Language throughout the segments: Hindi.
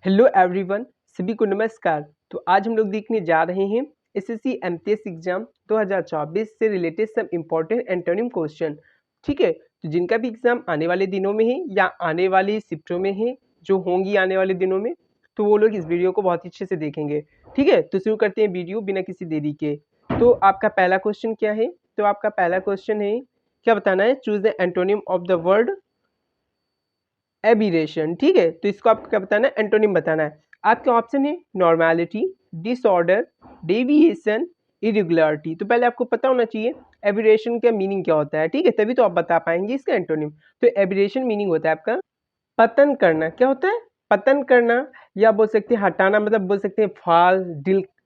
हेलो एवरीवन, सभी को नमस्कार। तो आज हम लोग देखने जा रहे हैं एसएससी एमटीएस एग्जाम 2024 से related some important antonym question. ठीक है, तो जिनका भी एग्जाम आने वाले दिनों में है या आने वाली शिफ्टों में है, जो होंगी आने वाले दिनों में, तो वो लोग इस वीडियो को बहुत अच्छे से देखेंगे। ठीक है, तो शुरू करते हैं वीडियो बिना किसी देरी के। तो आपका पहला क्वेश्चन क्या है? तो आपका पहला क्वेश्चन है, क्या बताना है? Choose the antonym of the word aberration. ठीक है, तो इसको आपको क्या बताना है? एंटोनिम बताना है। आपके ऑप्शन है नॉर्मैलिटी, डिसऑर्डर, डेविएशन, इरेगुलरिटी। तो पहले आपको पता होना चाहिए एबिरेशन का मीनिंग क्या होता है। ठीक है, तभी तो आप बता पाएंगे इसका एंटोनिम। तो एबिरेशन मीनिंग होता है आपका पतन करना। क्या होता है? पतन करना, या बोल सकते हैं हटाना, मतलब बोल सकते हैं फॉल,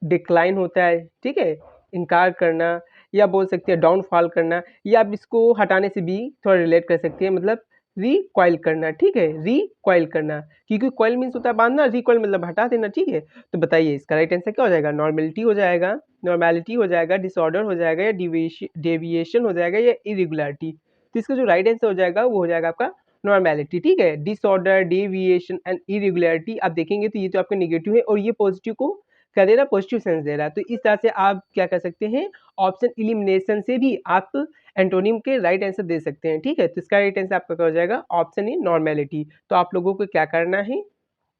डिक्लाइन होता है। ठीक है, इनकार करना, या बोल सकते हैं डाउनफॉल करना, या आप इसको हटाने से भी थोड़ा रिलेट कर सकते हैं, मतलब रिकॉइल करना। ठीक है, रिकॉइल करना, क्योंकि कॉइल मीन्स होता है बांधना, रिकॉइल मतलब हटा देना। ठीक है, तो बताइए इसका राइट आंसर क्या हो जाएगा? नॉर्मेलिटी हो जाएगा, नॉर्मेलिटी हो जाएगा, डिसऑर्डर हो जाएगा, या डेविएशन हो जाएगा, या इरेगुलरिटी। तो इसका जो राइट आंसर हो जाएगा वो हो जाएगा आपका नॉर्मेलिटी। ठीक है, डिसऑर्डर, डेविएशन एंड इरेगुलरिटी आप देखेंगे तो ये तो आपका नेगेटिव है, और ये पॉजिटिव को क्या दे रहा है? पॉजिटिव सेंस दे रहा है। तो इस तरह से आप क्या कर सकते हैं? ऑप्शन इलिमिनेशन से भी आप एंटोनिम के राइट आंसर दे सकते हैं। ठीक है, तो इसका राइट आंसर आपका क्या हो जाएगा? Option A normality. तो आप लोगों को क्या करना है?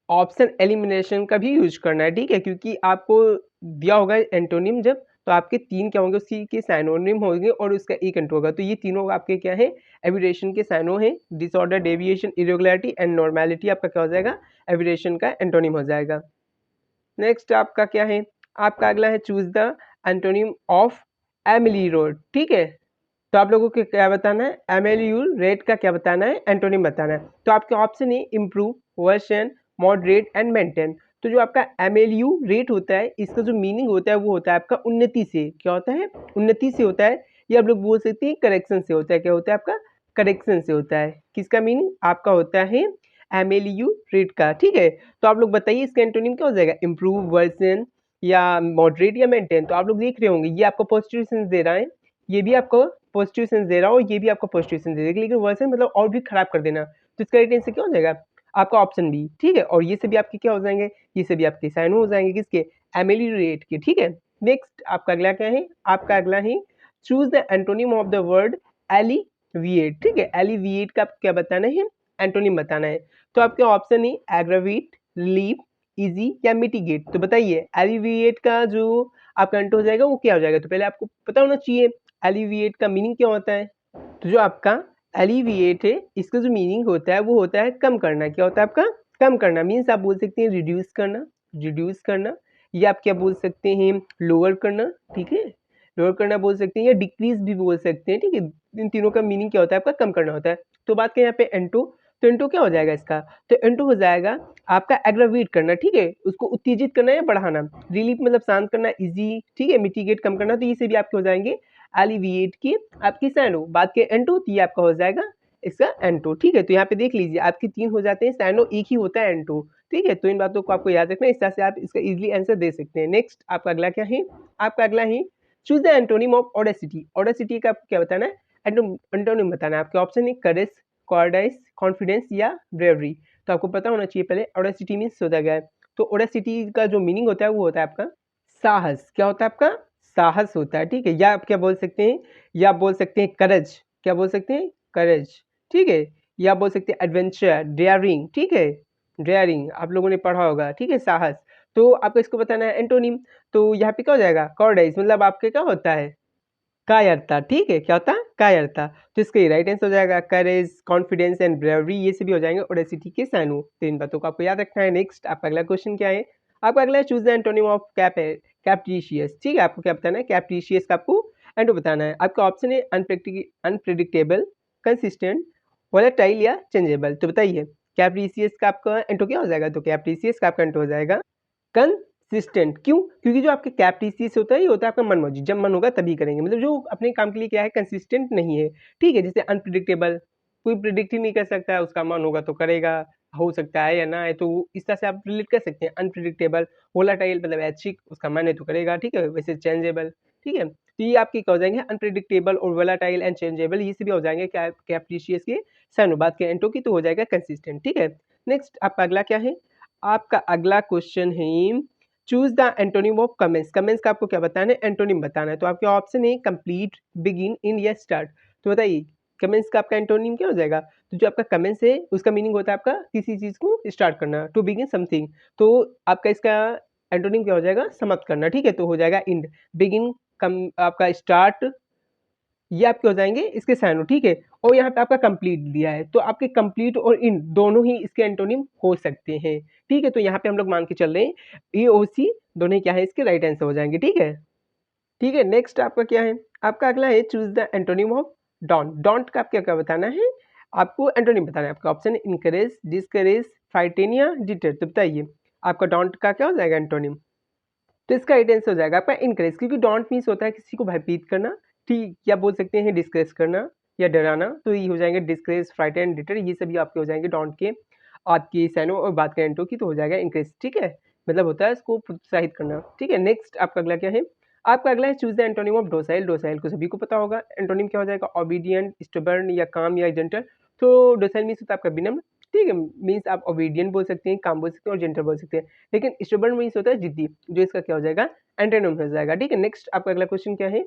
ऑप्शन एलिमिनेशन का भी यूज करना है। ठीक है, क्योंकि आपको दिया होगा एंटोनिम जब, तो आपके तीन क्या होंगे? उसी के साइनोनिम होंगे और उसका एक एंटो होगा। तो ये तीनों आपके क्या है? एबिरेशन के साइनो है। Disorder, deviation, irregularity and normality आपका क्या हो जाएगा? एबिरेशन का एंटोनिम हो जाएगा। नेक्स्ट आपका क्या है? आपका अगला है choose the antonym of ameliorate. ठीक है, तो आप लोगों को क्या बताना है? एमेलियोरेट का क्या बताना है? एंटोनिम बताना है। तो आपके ऑप्शन है improve, worsen, moderate and maintain. तो जो आपका एमेलियोरेट होता है, इसका जो मीनिंग होता है वो होता है आपका उन्नति से। क्या होता है? उन्नति से होता है। ये आप लोग बोल सकते हैं करेक्शन से होता है। क्या होता है आपका? करेक्शन से होता है। किसका मीनिंग आपका होता है? एमेलियोरेट का। ठीक है, तो आप लोग बताइए इसका एंटोनिम क्या हो जाएगा? इम्प्रूव, वर्सन, या मॉडरेट, या मेंटेन। तो आप लोग देख रहे होंगे ये आपको पॉजिटिव सेंस दे रहा है, ये भी आपको पॉजिटिव सेंस दे रहा हो, ये भी आपको पॉजिटिव सेंस दे रहा है, लेकिन वर्सन मतलब और भी खराब कर देना। तो इसका राइट आंसर क्या हो जाएगा? आपका ऑप्शन बी। ठीक है, और ये सभी आपके क्या हो जाएंगे? ये सभी आपके साइनो हो जाएंगे। किसके? एमेलियोरेट के। ठीक है, नेक्स्ट आपका अगला क्या है? आपका अगला है choose the antonym of the word alleviate. ठीक है, एलिविएट का आपको क्या बताना है? एंटोनिम बताना है। तो आपके ऑप्शन है एग्रावेट, रिलीव, इजी, या मिटिगेट। तो बताइए एलिविएट का जो आपका एंटो हो जाएगा वो क्या हो जाएगा? तो पहले आपको पता होना चाहिए एलिविएट का मीनिंग क्या होता है। तो जो आपका एलिविएट है, इसका जो मीनिंग होता है वो होता है कम करना। क्या होता है आपका? कम करना। मीन्स आप बोल सकते हैं रिड्यूस करना, रिड्यूस करना, या आप क्या बोल सकते हैं? लोअर करना। ठीक है, लोअर करना बोल सकते हैं, या डिक्रीज भी बोल सकते हैं। ठीक है, इन तीनों का मीनिंग क्या होता है? आपका कम करना होता है। तो बात करें यहाँ पे एंटो, तो एंटो क्या हो जाएगा इसका? तो एंटो हो जाएगा आपका एग्रावेट करना। ठीक है, उसको उत्तेजित करना या बढ़ाना। रिलीफ मतलब शांत करना, इजी। ठीक है, मिटिगेट कम करना। तो ये से भी आपके हो जाएंगे एलिविएट की आपकी साइनो। बात के एंटो, तो ये आपका हो जाएगा इसका एंटो। ठीक है, तो यहाँ पे देख लीजिए आपके तीन हो जाते हैं, साइनो एक ही होता है एंटो। ठीक है, तो इन बातों को आपको याद रखना है, इस तरह से आप इसका इजीली आंसर दे सकते हैं। नेक्स्ट आपका अगला क्या है? आपका अगला है choose the antonym of audacity. Audacity का आपको क्या बताना है? एंटोनिम बताना है। आपके ऑप्शन है करेज, कॉर्डाइस, कॉन्फिडेंस, या ब्रेवरी। तो आपको पता होना चाहिए पहले ऑडेसिटी मीन्स होता क्या है। तो ऑडेसिटी का जो मीनिंग होता है वो होता है आपका साहस। क्या होता है आपका? साहस होता है। ठीक है, या आप क्या बोल सकते हैं? या आप बोल सकते हैं करज। क्या बोल सकते हैं? करज। ठीक है, या आप बोल सकते हैं एडवेंचर, डेयरिंग। ठीक है, डेयरिंग आप लोगों ने पढ़ा होगा। ठीक है, साहस। तो आपको इसको बताना है एंटोनिम। तो यहाँ पे क्या हो जाएगा? कॉर्डाइस मतलब आपके क्या होता है? कायरता। ठीक है, क्या होता है? कायरता। तो इसका राइट आंसर हो जाएगा करेज, कॉन्फिडेंस एंड ब्रेवरी। ये सभी हो जाएंगे ऑडेसिटी के साइनो। तो इन बातों को आपको याद रखना है। नेक्स्ट आपका अगला क्वेश्चन क्या है? आपका अगला है चूज द एंटोनिम ऑफ कैप्रिशियस। ठीक है, आपको क्या बताना है? कैप्रिशियस का आपको एंटो बताना है। आपका ऑप्शन है अनप्रेडिक्टेबल, कंसिस्टेंट, वोलेटाइल, या चेंजेबल। तो बताइए कैप्रिशियस का आपका एंटो क्या हो जाएगा? तो कैप्रिशियस का आपका एंटो हो जाएगा कंसिस्टेंट। क्यों? क्योंकि जो आपके कैप्रिसियस होता है ये होता है आपका मनमौजी, जब मन होगा तभी करेंगे, मतलब जो अपने काम के लिए क्या है? कंसिस्टेंट नहीं है। ठीक है, जैसे अनप्रिडिक्टेबल, कोई प्रिडिक्ट ही नहीं कर सकता है, उसका मन होगा तो करेगा, हो सकता है या ना है। तो इस तरह से आप रिलेट कर सकते हैं। अनप्रिडिक्टेबल, वोलाटाइल मतलब ऐच्छिक, उसका मन है तो करेगा। ठीक है, वैसे चेंजेबल। ठीक है, तो ये आपके क्या हो जाएंगे? अनप्रिडिक्टेबल और वोलाटाइल एंड चेंजेबल, ये से भी हो जाएंगे कैप्रिशियस के साइनो। बात के एंटो की तो हो जाएगा कंसिस्टेंट। ठीक है, नेक्स्ट आपका अगला क्या है? आपका अगला क्वेश्चन है choose the antonym of commence. Commence का आपको क्या बताना है, एंटोनिम बताना है। तो आपके ऑप्शन है कंप्लीट, बिगिन, इन या स्टार्ट। तो बताइए कमेंस का आपका एंटोनिम क्या हो जाएगा। तो जो आपका कमेंस है उसका मीनिंग होता है आपका किसी चीज को स्टार्ट करना, टू बिगिन समथिंग। तो आपका इसका एंटोनिम क्या हो जाएगा, समाप्त करना। ठीक है, तो हो जाएगा इंड। बिगिन कम आपका स्टार्ट, ये आपके हो जाएंगे इसके साइनो। ठीक है, और यहाँ पे आपका कंप्लीट दिया है, तो आपके कंप्लीट और इन दोनों ही इसके एंटोनिम हो सकते हैं। ठीक है, तो यहाँ पे हम लोग मान के चल रहे हैं ए ओ सी दोनों ही क्या है, इसके राइट आंसर हो जाएंगे। ठीक है, ठीक है, नेक्स्ट आपका क्या है, आपका अगला है choose the antonym of don't. Don't का आपको क्या बताना है, आपको एंटोनिम बताना है। आपका ऑप्शन है इनकरेज, डिस्करेज, फ्राइटेन या डिटर। तो बताइए आपका डोंट का क्या हो जाएगा एंटोनिम। तो इसका राइट आंसर हो जाएगा आपका इनकरेज, क्योंकि डोंट मीन्स होता है किसी को भयभीत करना। ठीक, या बोल सकते हैं डिस्करेज करना या डराना। तो ये हो जाएंगे डिस्करेज, फ्राइटन, डिटर, ये सभी आपके हो जाएंगे डोंट के। आपकी सैनो और बात करें एंटो की तो हो जाएगा इंक्रेज। ठीक है, मतलब होता है इसको प्रोत्साहित करना। ठीक है, नेक्स्ट आपका अगला क्या है, आपका अगला है choose the antonym of docile. Docile को सभी को पता होगा, एंटोनिम क्या हो जाएगा, ओबीडियंट, स्टबर्न या काम या जेंटल। तो डोसाइल मीन्स होता है आपका विनम्र। ठीक है, मीन्स आप ओबीडियंट बोल सकते हैं, काम बोल सकते हैं और जेंटल बोल सकते हैं। लेकिन स्टबर्न मीन्स होता है जिद्दी, जो इसका क्या हो जाएगा, एंटोनिम हो जाएगा। ठीक है, नेक्स्ट आपका अगला क्वेश्चन क्या है,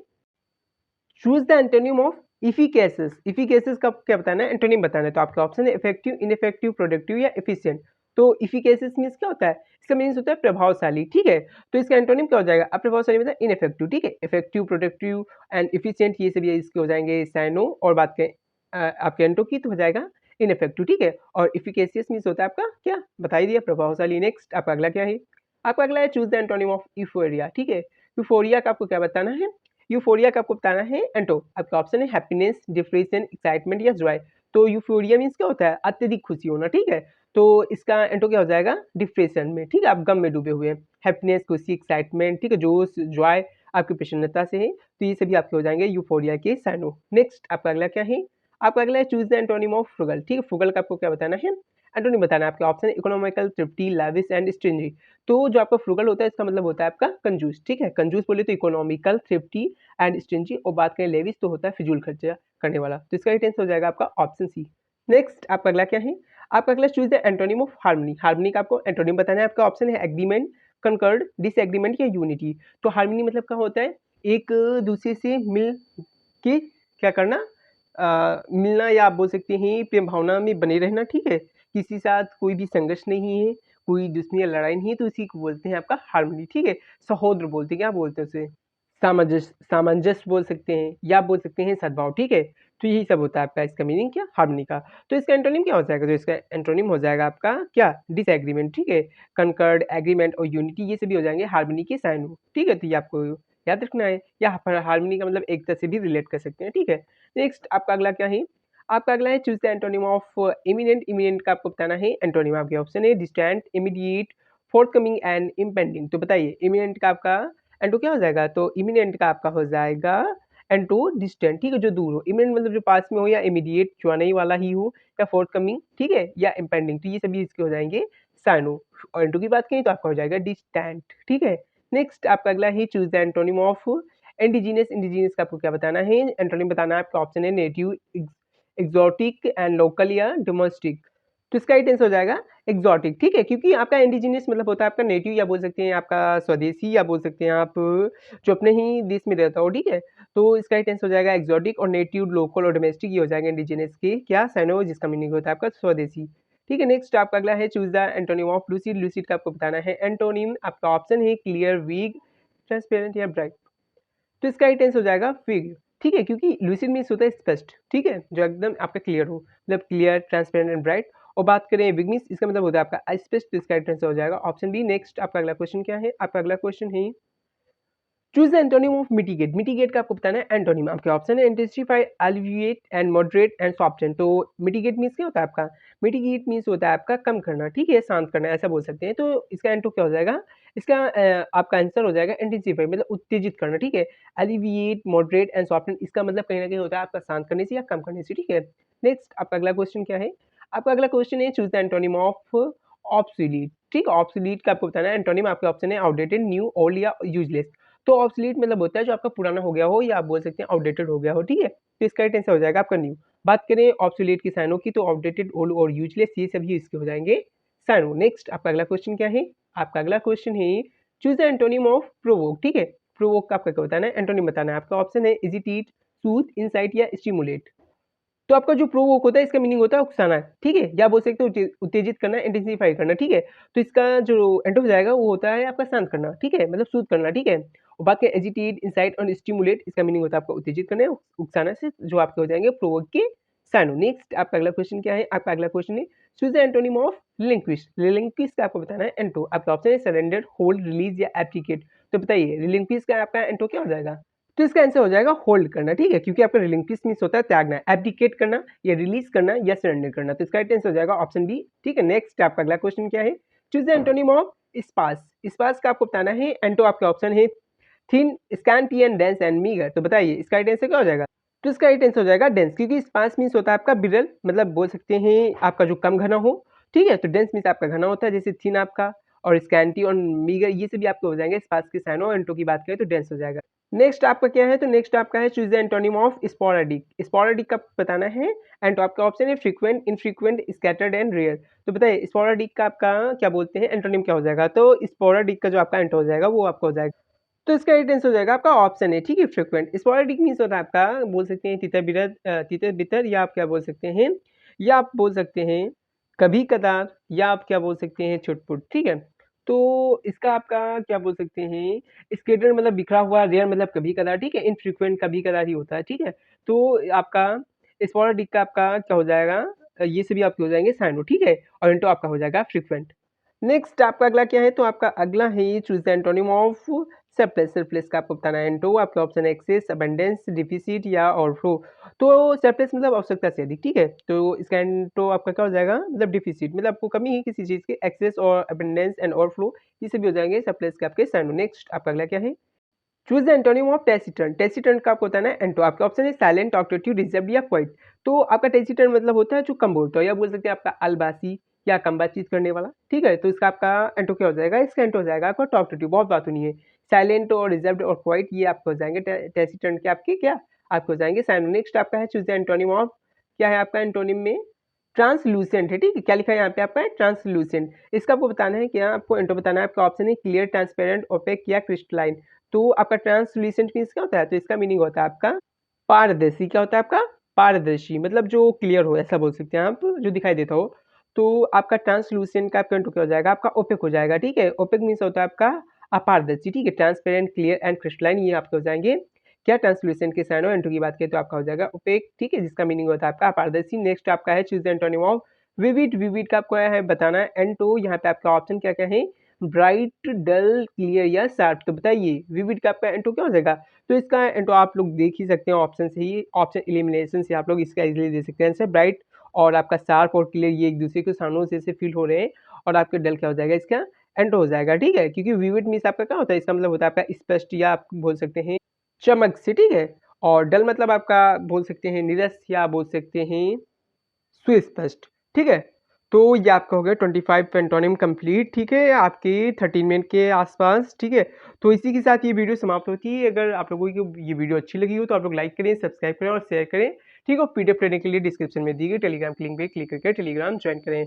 चूज द एंटोनिम ऑफ इफिकेसिस। इफिकेसिस का क्या बताना है, एंटोनिम बताना है। तो आपका ऑप्शन है इफेक्टिव, इनइफेक्टिव, प्रोडक्टिव या एफिशिएंट। तो इफिकेसिस मीन्स क्या होता है, इसका मीन्स होता है प्रभावशाली। ठीक है, तो इसका एंटोनिम क्या हो जाएगा, प्रभावशाली मतलब इनइफेक्टिव। ठीक है, इफेक्टिव, प्रोडक्टिव एंड एफिशिएंट ये सभी इसके हो जाएंगे साइनो। और बात करें आपके एंटो की तो हो जाएगा इनइफेक्टिव। ठीक है, और इफिकेसियस मीन्स होता है आपका क्या, बता ही दिया, प्रभावशाली। नेक्स्ट आपका अगला क्या है, आपका अगला है choose the antonym of euphoria. ठीक है, यूफोरिया का आपको क्या बताना है, यूफोरिया का आपको बताना है एंटो। आपका ऑप्शन है हैप्पीनेस, डिप्रेशन, एक्साइटमेंट या जॉय। तो यूफोरिया मीन्स क्या होता है, अत्यधिक खुशी होना। ठीक है, तो इसका एंटो क्या हो जाएगा, डिप्रेशन में। ठीक है, आप गम में डूबे हुए हैं। हैप्पीनेस खुशी, एक्साइटमेंट, ठीक है, जोश, जॉय आपकी प्रसन्नता से है। तो ये सभी आपके हो जाएंगे यूफोरिया के साइनो। नेक्स्ट आपका अगला क्या है, आपका अगला है choose the antonym of frugal. ठीक है, फ्रुगल का आपको क्या बताना है, एंटोनिम बताना है। आपके ऑप्शन है economical, thrifty, lavish and stingy. तो जो आपका फ्रुगल होता है इसका मतलब होता है आपका कंजूस। ठीक है, कंजूस बोले तो इकोनॉमिकल, थ्रिफ्टी एंड स्टिंजी, और बात करें लेविश तो होता है फिजूल खर्चा करने वाला। तो इसका राइट आंसर हो जाएगा आपका ऑप्शन सी। नेक्स्ट आपका अगला क्या है, आपका अगला choose the antonym of harmony. Harmony का आपको एंटोनिम बताना है। आपका ऑप्शन है एग्रीमेंट, कंकर्ड, डिसएग्रीमेंट या यूनिटी। तो हार्मनी मतलब क्या होता है, एक दूसरे से मिल के क्या करना, मिलना, या आप बोल सकते हैं प्रेम भावना में बने रहना। ठीक है, किसी साथ कोई भी संघर्ष नहीं है, कोई दुश्मनी या लड़ाई नहीं है, तो इसी को बोलते हैं आपका हार्मनी। ठीक है, सहोदर बोलते हैं, क्या बोलते हैं उसे, सामंजस्य, सामंजस्य बोल सकते हैं, या बोल सकते हैं सद्भाव। ठीक है, तो यही सब होता है आपका इसका मीनिंग क्या, हार्मनी का। तो इसका एंटोनिम क्या हो जाएगा, तो इसका एंटोनिम हो जाएगा आपका क्या, डिसएग्रीमेंट। ठीक है, कंकर्ड, एग्रीमेंट और यूनिटी ये सभी हो जाएंगे हार्मनी के साइन हो। ठीक है, तो ये आपको याद रखना है, या हार्मनी का मतलब एकता से भी रिलेट कर सकते हैं। ठीक है, नेक्स्ट आपका अगला क्या है, आपका अगला है choose the antonym of imminent. Imminent का आपको बताना है एंटोनिम। आपके ऑप्शन है distant, immediate, forthcoming and impending. तो बताइए इमिनेंट का आपका एंटो क्या हो जाएगा, तो इमिनेंट का आपका हो जाएगा एंटो डिस्टेंट। ठीक है, जो दूर हो। इमिनेंट मतलब जो पास में हो, या इमीडिएट जो आने ही वाला ही हो, या फोर्थकमिंग। ठीक है, या इम्पेंडिंग। तो ये सभी इसके हो जाएंगे साइनो। और एंटो की बात करें तो आपका हो जाएगा डिस्टेंट। ठीक है, नेक्स्ट आपका अगला है choose the antonym of indigenous. Indigenous का आपको क्या बताना है, एंटोनिम बताना है। आपका ऑप्शन है नेटिव, एक्सोटिक एंड लोकल या डोमेस्टिक। तो इसका राइट आंसर हो जाएगा एक्सोटिक। ठीक है, क्योंकि आपका इंडिजीनियस मतलब होता है आपका नेटिव, या बोल सकते हैं आपका स्वदेशी, या बोल सकते हैं आप जो अपने ही देश में रहता हो। ठीक है, तो इसका राइट आंसर हो जाएगा एक्सोटिक, और नेटिव, लोकल और डोमेस्टिक ये हो जाएंगे इंडिजीनियस के क्या साइनो, जिसका मीनिंग होता है आपका स्वदेशी। ठीक है, नेक्स्ट आपका अगला है choose the antonym of lucid. Lucid का आपको बताना है एंटोनिम। आपका ऑप्शन है क्लियर, वीक, ट्रांसपेरेंट या ब्राइट। तो इसका राइट आंसर हो जाएगा फिग। ठीक है, क्योंकि लूसिड मीन्स होता है स्पष्ट। ठीक है, जो एकदम आपका क्लियर हो, मतलब क्लियर, ट्रांसपेरेंट एंड ब्राइट। और बात करें विग मीन्स, इसका मतलब होता है आपका स्पष्ट। तो इसका राइट आंसर हो जाएगा ऑप्शन बी। नेक्स्ट आपका अगला क्वेश्चन क्या है, आपका अगला क्वेश्चन है choose the antonym of mitigate. Mitigate का आपको बताना है एंटोनिम। आपके ऑप्शन है intensify, alleviate and moderate and soften. तो मिटिगेट मीन्स क्या होता है आपका, मिटिगेट मीन्स होता है आपका कम करना। ठीक है, शांत करना, ऐसा बोल सकते हैं। तो इसका एंटो क्या हो जाएगा, इसका आपका आंसर हो जाएगा इंटेंसिफाई, मतलब उत्तेजित करना। ठीक है, एलिविएट, मॉडरेट एंड सॉफ्टन, इसका मतलब कहीं ना कहीं होता है आपका शांत करने से या कम करने से। ठीक है, नेक्स्ट आपका अगला क्वेश्चन क्या है, आपका अगला क्वेश्चन है choose the antonym of obsolete. ठीक है, ऑब्सोलीट का आपको बताना है एंटोनिम। आपके ऑप्शन है आउटडेटेड, न्यू, ओल्ड या यूजलेस। तो ऑब्सोलीट मतलब होता है जो आपका पुराना हो गया हो, या आप बोल सकते हैं आउटडेटेड हो गया हो। ठीक है, तो इसका राइट आंसर हो जाएगा आपका न्यू। बात करें ऑब्सोलीट की साइनों की, तो आउटडेटेड, ओल्ड और यूजलेस ये सभी इसके हो जाएंगे साइनो। नेक्स्ट आपका अगला क्वेश्चन क्या है? आपका अगला क्वेश्चन है choose the antonym of provoke. ठीक है, प्रोवोक का आपका क्या बताना है? एंटोनिम बताना है। आपका ऑप्शन है इजिटेट, सूथ, इंसाइट या स्टिमुलेट। तो आपका जो प्रोवोक होता है इसका मीनिंग होता है उकसाना, ठीक है, या बोल सकते हो उत्तेजित करना, इंटेंसिफाई करना, ठीक है। तो इसका जो एंटो हो जाएगा वो होता है आपका शांत करना, ठीक है, मतलब सूद करना, ठीक है। और बाकी एजिटेट, इंसाइट और स्टिमुलेट इसका मीनिंग होता है आपका उत्तेजित करना, उकसाना से जो आपके हो जाएंगे प्रोवोक के साइनो। नेक्स्ट आपका अगला क्वेश्चन क्या है? आपका अगला क्वेश्चन है choose the antonym of relinquish. Relinquish का आपको बताना है एंटो। आपका ऑप्शन है सरेंडर, होल्ड, रिलीज या एप्लीकेट। तो बताइए रिलिंक्विश का आपका एंटो क्या हो जाएगा? तो इसका आंसर हो जाएगा होल्ड करना, ठीक है, क्योंकि आपका रिलिंक्विश मींस होता है त्यागना, एब्डिकेट करना या रिलीज करना या सरेंडर करना। तो इसका राइट आंसर हो जाएगा ऑप्शन बी, ठीक है। नेक्स्ट आपका अगला क्वेश्चन क्या है? Choose the antonym of sparse. Sparse का आपको बताना है एंटो। आपका ऑप्शन है thin, scanty and dense and meagre. तो बताइए इसका राइट आंसर क्या हो जाएगा? तो इसका राइट आंसर हो जाएगा डेंस, क्योंकि स्पार्स मींस होता है आपका विरल, मतलब बोल सकते हैं आपका जो कम घना हो, ठीक है। तो डेंस मींस आपका घना होता है, जैसे थिन आपका, और स्कैंटी और मीगर ये सभी आपके हो जाएंगे स्पार्स के साइनो। एंटो की बात करें तो डेंस हो जाएगा। नेक्स्ट आपका क्या है? तो नेक्स्ट आपका है choose the antonym of sporadic. Sporadic का बताना है एंड आपका ऑप्शन है frequent, infrequent, scattered and rare. तो बताइए स्पोरेडिक का आपका क्या बोलते हैं एंटोनिम क्या हो जाएगा? तो स्पोरेडिक का जो आपका एंटो हो जाएगा वो आपका हो जाएगा, तो इसका राइट आंसर हो जाएगा आपका ऑप्शन है, ठीक है, फ्रीक्वेंट। स्पोरेडिक मींस होता है आपका बोल सकते हैं तितर बितर, तितर बितर, या आप क्या बोल सकते हैं, या आप बोल सकते हैं कभी कदार, या आप क्या बोल सकते हैं छुटपुट, ठीक है। तो इसका आपका क्या बोल सकते हैं, स्केटर मतलब बिखरा हुआ, रेयर मतलब कभी कदार, ठीक है, इनफ्रीक्वेंट कभी कदार ही होता है, ठीक है। तो आपका स्पोरेडिक का आपका क्या हो जाएगा? ये सभी आपके हो जाएंगे साइनो, ठीक है, और इंटो आपका हो जाएगा फ्रीक्वेंट। नेक्स्ट आपका अगला क्या है? तो आपका अगला है choose the antonym of surplus. Surplus का आपको बताना है एंटो। आपके ऑप्शन है एक्सेस, अबंडेंस, डिफिसिट या ओवरफ्लो। तो सरप्लस मतलब आवश्यकता से अधिक, ठीक है। तो इसका एंटो आपका क्या हो जाएगा? मतलब डिफिसिट, मतलब आपको कमी है किसी चीज के। एक्सेस और अबंडेंस एंड ओवरफ्लो ये सभी हो जाएंगे सरप्लस के आपके साइनो। नेक्स्ट आपका अगला क्या है? Choose the antonym of taciturn. Taciturn का आपको बताना है एंटो। आपका ऑप्शन है साइलेंट, टॉकटेटिव, रिजर्व्ड या क्वाइट। तो आपका टेसिटर्न मतलब होता है जो कम बोलता है, या बोल सकते हैं आपका अलबासी या कम बातचीत करने वाला, ठीक है। तो इसका आपका एंटो क्या हो जाएगा? इसका एंटो हो जाएगा आपका टॉकटेटिव, बहुत बात होनी है। साइलेंट और रिजर्व्ड और क्वाइट ये आपको हो जाएंगे टेसिटर्न के आपके क्या आपको हो जाएंगे साइनो। नेक्स्ट आपका है चूज द एंटोनिम ऑफ, क्या है आपका एंटोनिम में? ट्रांसलूसेंट है, ठीक है, क्या लिखा है यहाँ पे आपका? ट्रांसलूसेंट। इसका आपको बताना है क्या? आपको एंटो बताना है। आपका ऑप्शन है क्लियर, ट्रांसपेरेंट, ओपेक या क्रिस्टलाइन। तो आपका ट्रांसलूसेंट मीन्स क्या होता है? तो इसका मीनिंग होता है आपका पारदर्शी। क्या होता है आपका? पारदर्शी, मतलब जो क्लियर हो, ऐसा बोल सकते हैं आप, जो दिखाई देता हो। तो आपका ट्रांसलूसेंट का आपका क्या हो जाएगा? आपका ओपेक हो जाएगा, ठीक है। ओपेक मीन्स होता है आपका अपारदर्शी, ठीक है। ट्रांसपेरेंट, क्लियर एंड क्रिस्टलाइन ये आपके हो जाएंगे क्या? ट्रांसलूसेंट के साइनो। एंटो की बात करें तो आपका हो जाएगा ओपेक, ठीक है, जिसका मीनिंग होता है आपका अपारदर्शी। नेक्स्ट आपका है choose the antonym of vivid. Vivid का आपको है बताना है एंटो। यहाँ पे आपका ऑप्शन क्या क्या है? ब्राइट, डल, क्लियर या शार्प। तो बताइए विविड का आपका एंटो क्या हो जाएगा? तो इसका एंटो आप लोग देख ही सकते हैं ऑप्शन से ही, ऑप्शन एलिमिनेशन से आप लोग इसका इजीली दे सकते हैं आंसर। ब्राइट और आपका शार्प और क्लियर ये एक दूसरे के सामने से फील हो रहे हैं, और आपके डल क्या हो जाएगा? इसका एंटो हो जाएगा, ठीक है, क्योंकि विविड मीन्स आपका क्या होता है? इसका मतलब होता है आपका स्पष्ट, या आप बोल सकते हैं चमक से, ठीक है। और डल मतलब आपका बोल सकते हैं नीरस, या बोल सकते हैं सुस्पष्ट, ठीक है। तो ये आपका हो गया 25 एंटोनिम कंप्लीट, ठीक है, आपके 13 मिनट के आसपास, ठीक है। तो इसी के साथ ये वीडियो समाप्त होती है। अगर आप लोगों को ये वीडियो अच्छी लगी हो तो आप लोग लाइक करें, सब्सक्राइब करें और शेयर करें, ठीक है। पीडीएफ लेने के लिए डिस्क्रिप्शन में दी गई टेलीग्राम की लिंक पे क्लिक करके टेलीग्राम ज्वाइन करें।